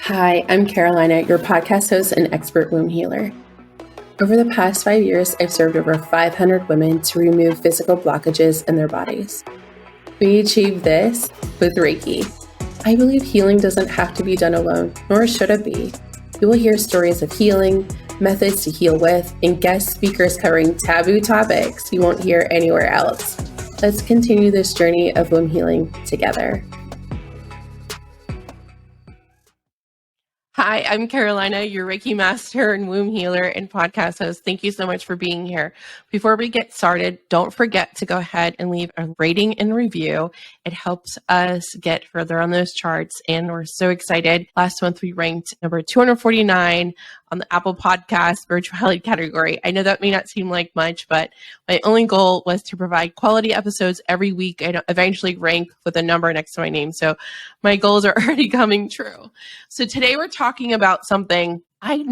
Hi, I'm Carolina, your podcast host and expert womb healer. Over the past 5 years, I've served over 500 women to remove physical blockages in their bodies. We achieve this with Reiki. I believe healing doesn't have to be done alone, nor should it be. You will hear stories of healing, methods to heal with, and guest speakers covering taboo topics you won't hear anywhere else. Let's continue this journey of womb healing together. Hi, I'm Carolina, your Reiki master and womb healer and podcast host. Thank you so much for being here. Before we get started, don't forget to go ahead and leave a rating and review. It helps us get further on those charts, and we're so excited. Last month, we ranked number 249 on the Apple Podcast spirituality category. I know that may not seem like much, but my only goal was to provide quality episodes every week and eventually rank with a number next to my name. So my goals are already coming true. So today we're talking about something I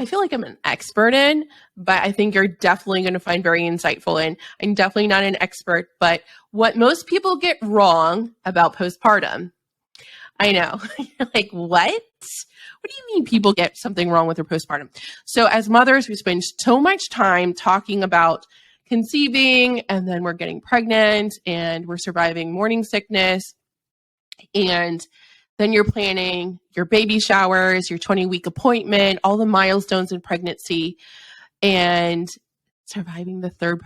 feel like I'm an expert in, but I think you're definitely going to find very insightful in. I'm definitely not an expert, but what most people get wrong about postpartum. I know. Like, what? What do you mean people get something wrong with their postpartum? So as mothers, we spend so much time talking about conceiving, and then we're getting pregnant, and we're surviving morning sickness, and then you're planning your baby showers, your 20-week appointment, all the milestones in pregnancy, and surviving the third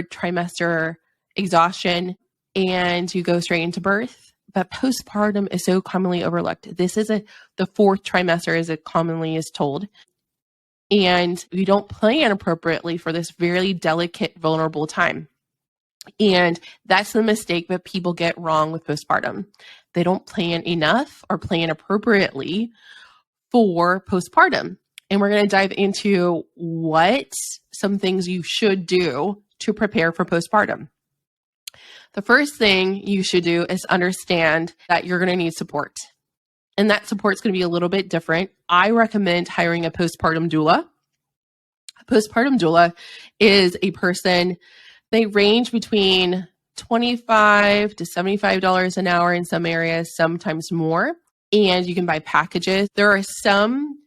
trimester exhaustion, and you go straight into birth. But postpartum is so commonly overlooked. This is the fourth trimester, as it commonly is told. And we don't plan appropriately for this very delicate, vulnerable time. And that's the mistake that people get wrong with postpartum. They don't plan enough or plan appropriately for postpartum. And we're going to dive into what some things you should do to prepare for postpartum. The first thing you should do is understand that you're going to need support. And that support is going to be a little bit different. I recommend hiring a postpartum doula. A postpartum doula is a person, they range between $25 to $75 an hour in some areas, sometimes more. And you can buy packages. There are some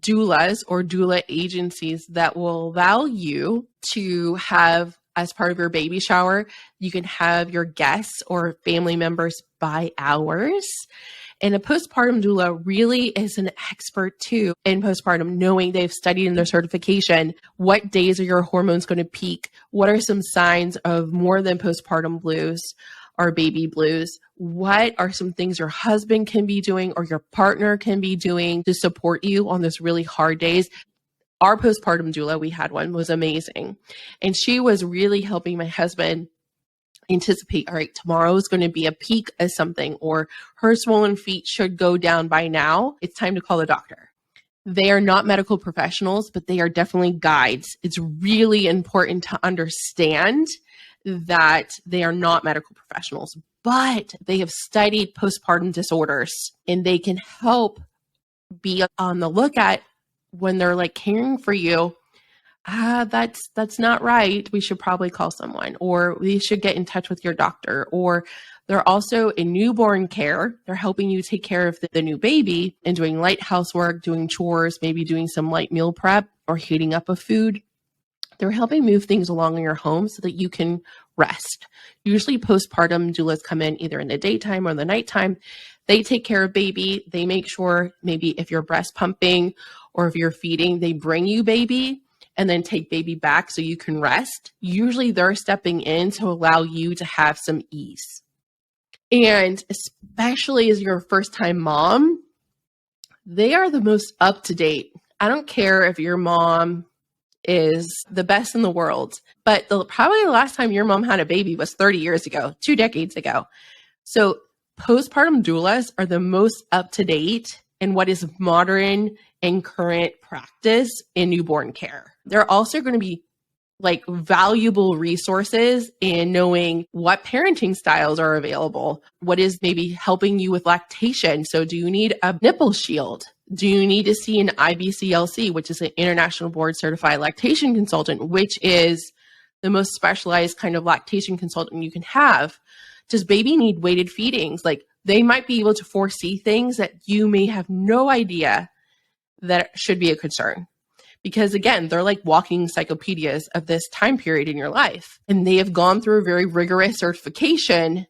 doulas or doula agencies that will allow you to have, as part of your baby shower, you can have your guests or family members buy hours. And a postpartum doula really is an expert too in postpartum, knowing they've studied in their certification. What days are your hormones going to peak? What are some signs of more than postpartum blues or baby blues? What are some things your husband can be doing or your partner can be doing to support you on those really hard days? Our postpartum doula, we had one, was amazing. And she was really helping my husband anticipate, all right, tomorrow is going to be a peak of something, or her swollen feet should go down by now. It's time to call the doctor. They are not medical professionals, but they are definitely guides. It's really important to understand that they are not medical professionals, but they have studied postpartum disorders, and they can help be on the lookout when they're like caring for you. That's not right. We should probably call someone, or we should get in touch with your doctor. Or they're also in newborn care. They're helping you take care of the new baby and doing light housework, doing chores, maybe doing some light meal prep or heating up a food. They're helping move things along in your home so that you can rest. Usually postpartum doulas come in either in the daytime or the nighttime. They take care of baby. They make sure maybe if you're breast pumping or if you're feeding, they bring you baby and then take baby back so you can rest. Usually they're stepping in to allow you to have some ease. And especially as you're a first-time mom, they are the most up-to-date. I don't care if your mom is the best in the world, but probably the last time your mom had a baby was 30 years ago, 2 decades ago. So postpartum doulas are the most up-to-date in what is modern and current practice in newborn care. They're also going to be like valuable resources in knowing what parenting styles are available, what is maybe helping you with lactation. So do you need a nipple shield? Do you need to see an IBCLC, which is an international board certified lactation consultant, which is the most specialized kind of lactation consultant you can have Does baby need weighted feedings? Like, they might be able to foresee things that you may have no idea that should be a concern. Because again, they're like walking encyclopedias of this time period in your life. And they have gone through a very rigorous certification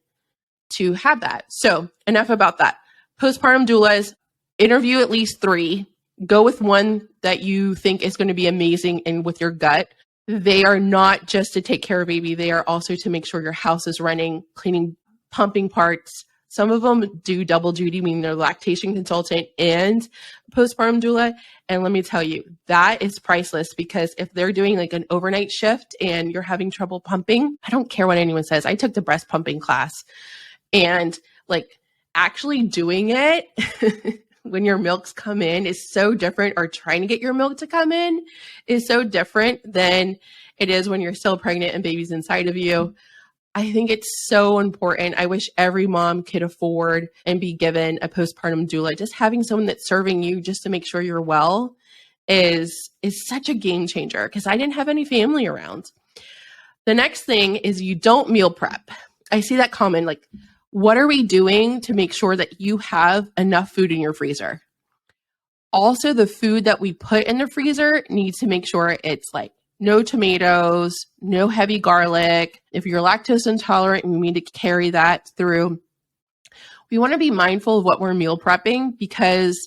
to have that. So enough about that. Postpartum doulas, interview at least 3. Go with one that you think is going to be amazing and with your gut. They are not just to take care of baby. They are also to make sure your house is running, cleaning, pumping parts. Some of them do double duty, meaning they're lactation consultant and postpartum doula. And let me tell you, that is priceless, because if they're doing like an overnight shift and you're having trouble pumping, I don't care what anyone says. I took the breast pumping class, and like actually doing it when your milks come in is so different, or trying to get your milk to come in is so different than it is when you're still pregnant and baby's inside of you. I think it's so important. I wish every mom could afford and be given a postpartum doula. Just having someone that's serving you just to make sure you're well is such a game changer, because I didn't have any family around. The next thing is you don't meal prep. I see that common, like, what are we doing to make sure that you have enough food in your freezer? Also, the food that we put in the freezer needs to make sure it's like no tomatoes, no heavy garlic. If you're lactose intolerant and you need to carry that through, we want to be mindful of what we're meal prepping, because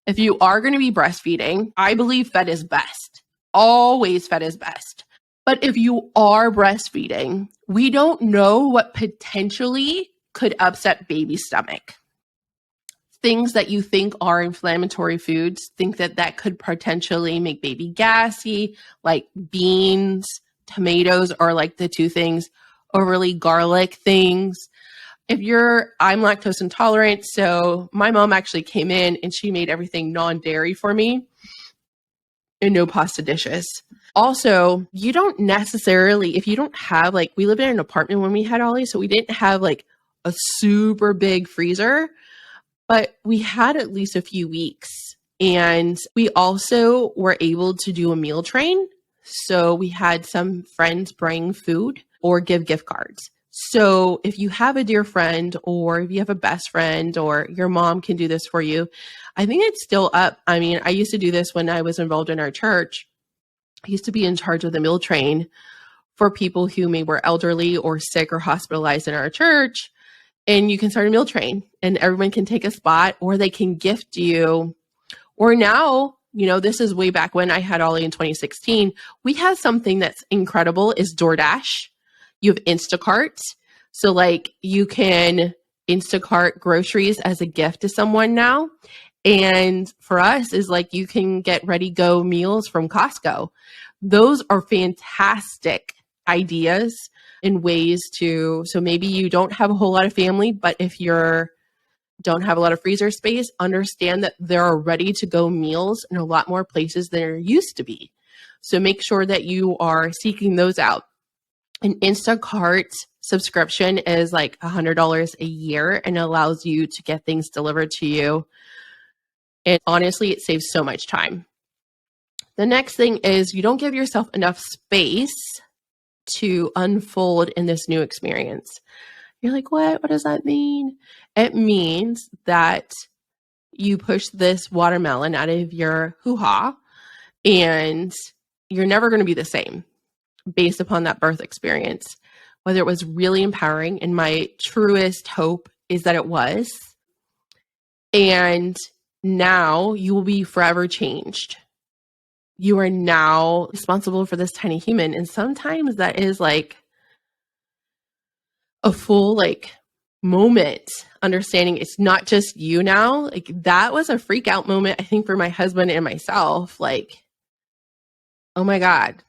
if you are going to be breastfeeding, I believe fed is best. Always fed is best. But if you are breastfeeding, we don't know what potentially could upset baby's stomach. Things that you think are inflammatory foods, think that could potentially make baby gassy, like beans, tomatoes are like the 2 things, overly garlic things. I'm lactose intolerant, so my mom actually came in and she made everything non-dairy for me and no pasta dishes. Also, you don't necessarily, if you don't have, like, we lived in an apartment when we had Ollie, so we didn't have like a super big freezer, but we had at least a few weeks. And we also were able to do a meal train. So we had some friends bring food or give gift cards. So if you have a dear friend, or if you have a best friend, or your mom can do this for you, I think it's still up. I mean, I used to do this when I was involved in our church. I used to be in charge of the meal train for people who maybe were elderly or sick or hospitalized in our church. And you can start a meal train and everyone can take a spot, or they can gift you. Or now, this is way back when I had Ollie in 2016. We have something that's incredible is DoorDash. You have Instacart. So like you can Instacart groceries as a gift to someone now. And for us is like you can get ready go meals from Costco. Those are fantastic ideas and ways to, so maybe you don't have a whole lot of family, but if you don't have a lot of freezer space, understand that there are ready to go meals in a lot more places than there used to be. So make sure that you are seeking those out. An Instacart subscription is like $100 a year and allows you to get things delivered to you. And honestly, it saves so much time. The next thing is you don't give yourself enough space to unfold in this new experience. You're like, what? What does that mean? It means that you push this watermelon out of your hoo-ha and you're never going to be the same based upon that birth experience. Whether it was really empowering, and my truest hope is that it was. And now you will be forever changed. You are now responsible for this tiny human. And sometimes that is like a full moment, understanding it's not just you now. Like that was a freak out moment, I think, for my husband and myself. Like, oh my God,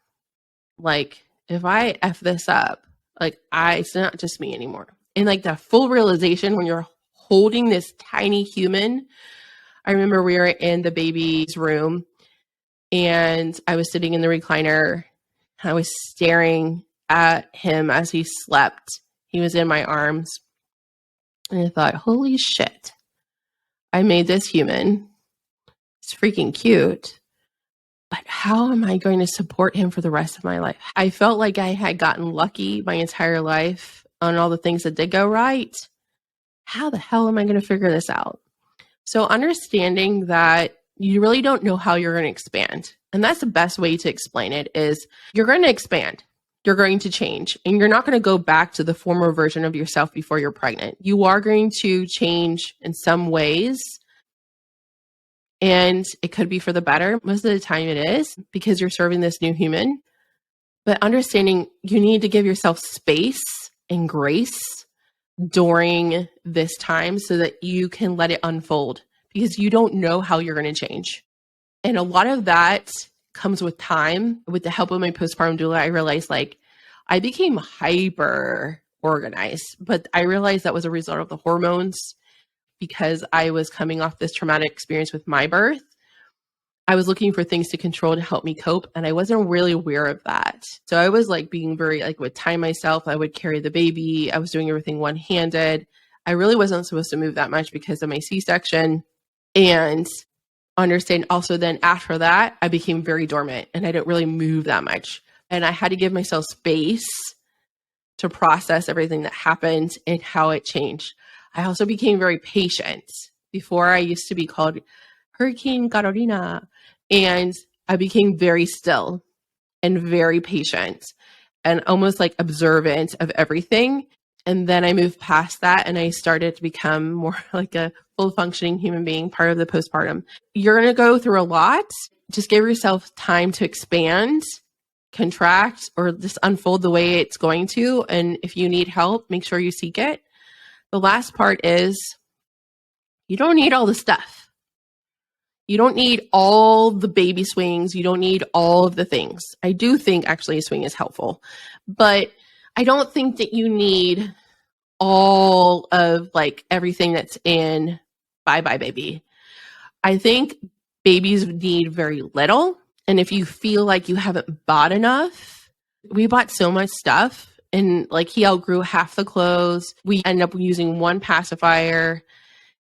like if I F this up, it's not just me anymore. And like the full realization when you're holding this tiny human. I remember we were in the baby's room and I was sitting in the recliner. I was staring at him as he slept. He was in my arms. And I thought, holy shit, I made this human. It's freaking cute. But how am I going to support him for the rest of my life? I felt like I had gotten lucky my entire life on all the things that did go right, how the hell am I going to figure this out? So understanding that you really don't know how you're going to expand. And that's the best way to explain it is you're going to expand. You're going to change, and you're not going to go back to the former version of yourself before you're pregnant. You are going to change in some ways, and it could be for the better. Most of the time it is, because you're serving this new human. But understanding you need to give yourself space and grace during this time so that you can let it unfold, because you don't know how you're going to change. And a lot of that comes with time. With the help of my postpartum doula, I realized like I became hyper organized, but I realized that was a result of the hormones, because I was coming off this traumatic experience with my birth. I was looking for things to control to help me cope, and I wasn't really aware of that. So I was like being very like would time myself. I would carry the baby. I was doing everything one-handed. I really wasn't supposed to move that much because of my C-section. And understand also then after that, I became very dormant and I didn't really move that much. And I had to give myself space to process everything that happened and how it changed. I also became very patient. Before, I used to be called Hurricane Carolina, and I became very still and very patient and almost like observant of everything. And then I moved past that and I started to become more like a full functioning human being, part of the postpartum. You're going to go through a lot. Just give yourself time to expand, contract, or just unfold the way it's going to. And if you need help, make sure you seek it. The last part is you don't need all the stuff. You don't need all the baby swings. You don't need all of the things. I do think actually a swing is helpful, but I don't think that you need all of like everything that's in Bye Bye Baby. I think babies need very little. And if you feel like you haven't bought enough, we bought so much stuff, and like he outgrew half the clothes. We ended up using one pacifier.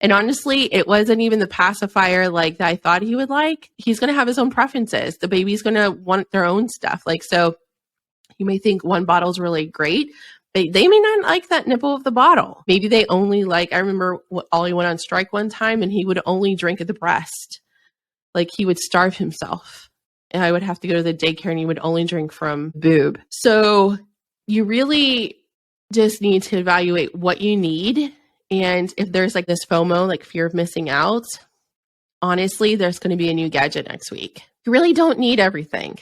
And honestly, it wasn't even the pacifier like that I thought he would like. He's going to have his own preferences. The baby's going to want their own stuff. Like, so you may think one bottle's really great, but they may not like that nipple of the bottle. Maybe they only like, I remember Ollie went on strike one time and he would only drink at the breast. Like he would starve himself. And I would have to go to the daycare and he would only drink from boob. So you really just need to evaluate what you need. And if there's like this FOMO, like fear of missing out, honestly, there's going to be a new gadget next week. You really don't need everything.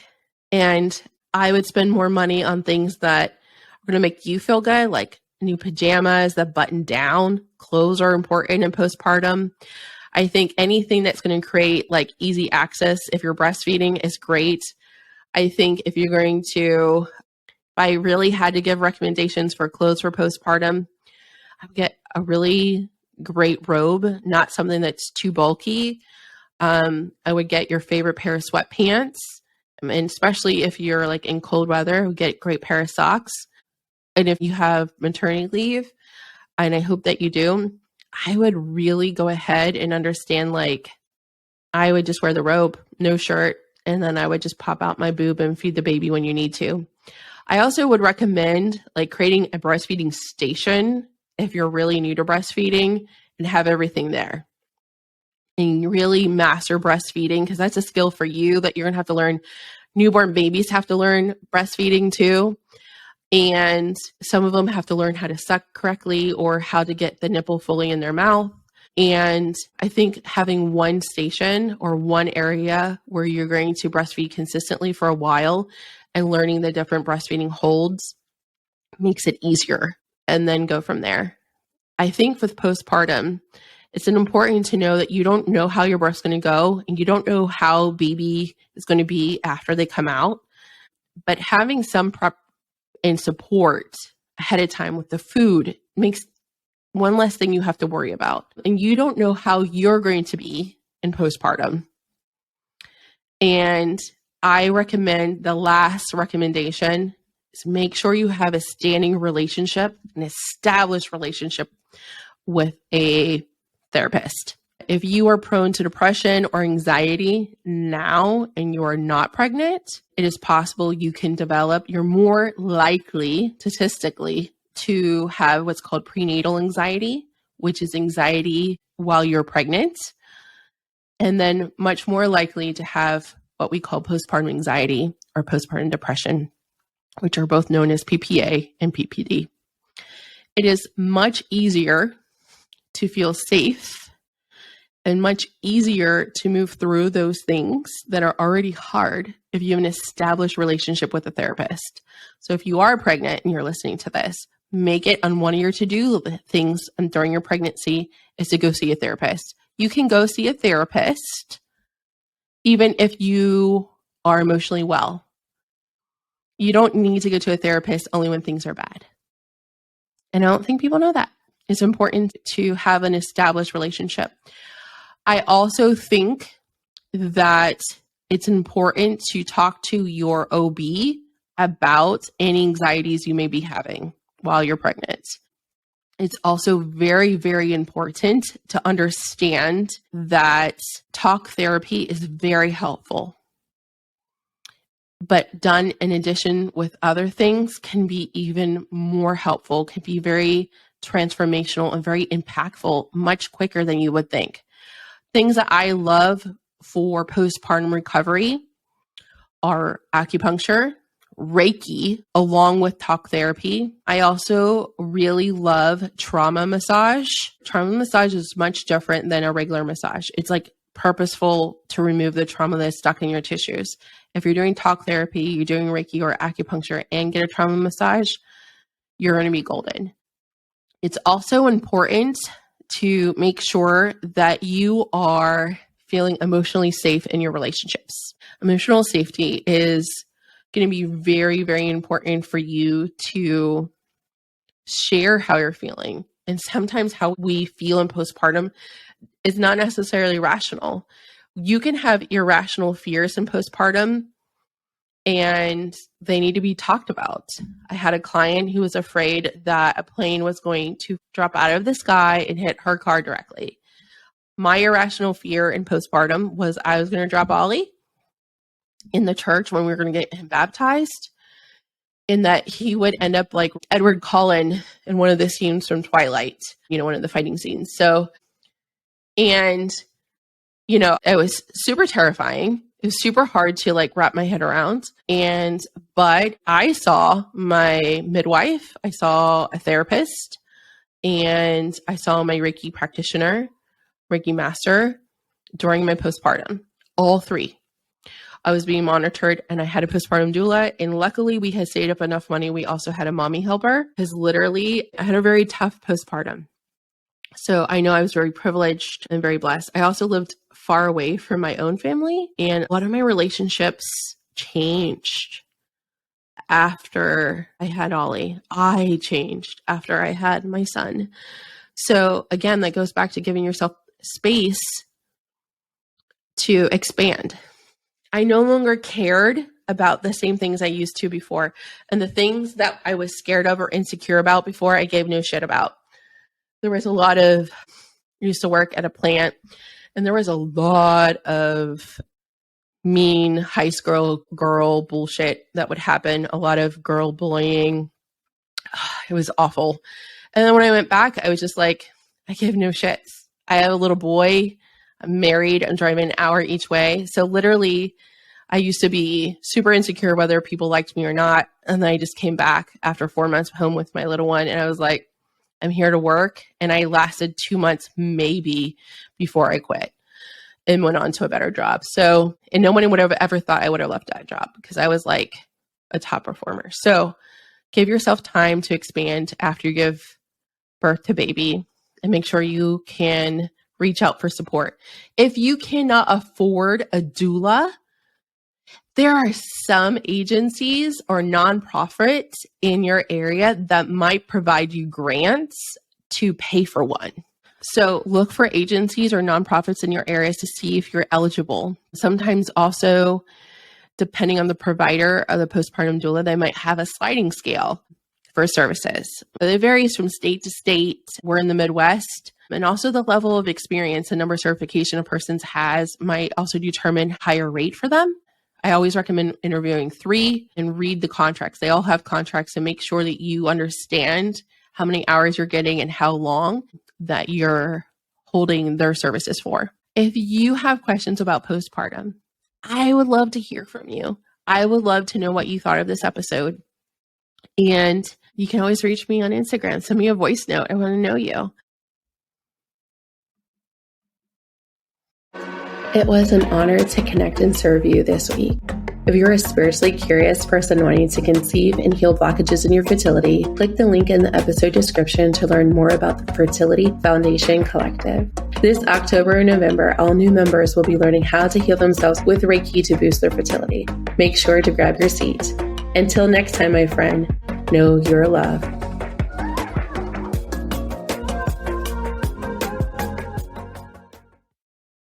And I would spend more money on things that are going to make you feel good, like new pajamas that button down. Clothes are important in postpartum. I think anything that's going to create like easy access if you're breastfeeding is great. I think if you're going to, if I really had to give recommendations for clothes for postpartum, I would get a really great robe, not something that's too bulky. I would get your favorite pair of sweatpants, and especially if you're like in cold weather, would get a great pair of socks. And if you have maternity leave, and I hope that you do, I would really go ahead and understand, like, I would just wear the robe, no shirt, and then I would just pop out my boob and feed the baby when you need to. I also would recommend like creating a breastfeeding station if you're really new to breastfeeding, and have everything there. And really master breastfeeding, because that's a skill for you that you're going to have to learn. Newborn babies have to learn breastfeeding too. And some of them have to learn how to suck correctly or how to get the nipple fully in their mouth. And I think having one station or one area where you're going to breastfeed consistently for a while and learning the different breastfeeding holds makes it easier, and then go from there. I think with postpartum, it's important to know that you don't know how your birth's going to go, and you don't know how baby is going to be after they come out. But having some prep and support ahead of time with the food makes one less thing you have to worry about. And you don't know how you're going to be in postpartum. And I recommend the last recommendation is make sure you have a standing relationship, an established relationship with a therapist. If you are prone to depression or anxiety now and you are not pregnant, it is possible you can develop, you're more likely statistically to have what's called prenatal anxiety, which is anxiety while you're pregnant, and then much more likely to have what we call postpartum anxiety or postpartum depression, which are both known as PPA and PPD. It is much easier to feel safe and much easier to move through those things that are already hard if you have an established relationship with a therapist. So if you are pregnant and you're listening to this, make it on one of your to-do things during your pregnancy is to go see a therapist. You can go see a therapist even if you are emotionally well. You don't need to go to a therapist only when things are bad. And I don't think people know that. It's important to have an established relationship. I also think that it's important to talk to your OB about any anxieties you may be having while you're pregnant. It's also very, very important to understand that talk therapy is very helpful, but done in addition with other things can be even more helpful, can be very transformational and very impactful, much quicker than you would think. Things that I love for postpartum recovery are acupuncture, Reiki, along with talk therapy. I also really love trauma massage. Trauma massage is much different than a regular massage. It's like purposeful to remove the trauma that's stuck in your tissues. If you're doing talk therapy, you're doing Reiki or acupuncture and get a trauma massage, you're going to be golden. It's also important to make sure that you are feeling emotionally safe in your relationships. Emotional safety is going to be very, very important for you to share how you're feeling. And sometimes how we feel in postpartum is not necessarily rational. You can have irrational fears in postpartum and they need to be talked about. I had a client who was afraid that a plane was going to drop out of the sky and hit her car directly. My irrational fear in postpartum was I was going to drop Ollie in the church when we were going to get him baptized, in that he would end up like Edward Cullen in one of the scenes from Twilight, one of the fighting scenes. It was super terrifying. It was super hard to like wrap my head around. But I saw my midwife, I saw a therapist, and I saw my Reiki practitioner, Reiki master during my postpartum, all three. I was being monitored and I had a postpartum doula, and luckily we had saved up enough money. We also had a mommy helper because literally I had a very tough postpartum. So I know I was very privileged and very blessed. I also lived far away from my own family, and a lot of my relationships changed after I had Ollie. I changed after I had my son. So again, that goes back to giving yourself space to expand. I no longer cared about the same things I used to before. And the things that I was scared of or insecure about before, I gave no shit about. There was I used to work at a plant, and there was a lot of mean high school girl bullshit that would happen. A lot of girl bullying. It was awful. And then when I went back, I was just like, I give no shits. I have a little boy. I'm married. I'm driving an hour each way. So literally, I used to be super insecure whether people liked me or not. And then I just came back after 4 months home with my little one. And I was like, I'm here to work. And I lasted 2 months maybe before I quit and went on to a better job. And no one would have ever thought I would have left that job because I was like a top performer. So give yourself time to expand after you give birth to baby, and make sure you can reach out for support. If you cannot afford a doula, there are some agencies or nonprofits in your area that might provide you grants to pay for one. So look for agencies or nonprofits in your areas to see if you're eligible. Sometimes also, depending on the provider of the postpartum doula, they might have a sliding scale for services. But it varies from state to state. We're in the Midwest. And also the level of experience and number of certification a person has might also determine higher rate for them. I always recommend interviewing 3 and read the contracts. They all have contracts, and make sure that you understand how many hours you're getting and how long that you're holding their services for. If you have questions about postpartum, I would love to hear from you. I would love to know what you thought of this episode. And you can always reach me on Instagram. Send me a voice note. I want to know you. It was an honor to connect and serve you this week. If you're a spiritually curious person wanting to conceive and heal blockages in your fertility, click the link in the episode description to learn more about the Fertility Foundation Collective. This October and November, all new members will be learning how to heal themselves with Reiki to boost their fertility. Make sure to grab your seat. Until next time, my friend, know you're loved.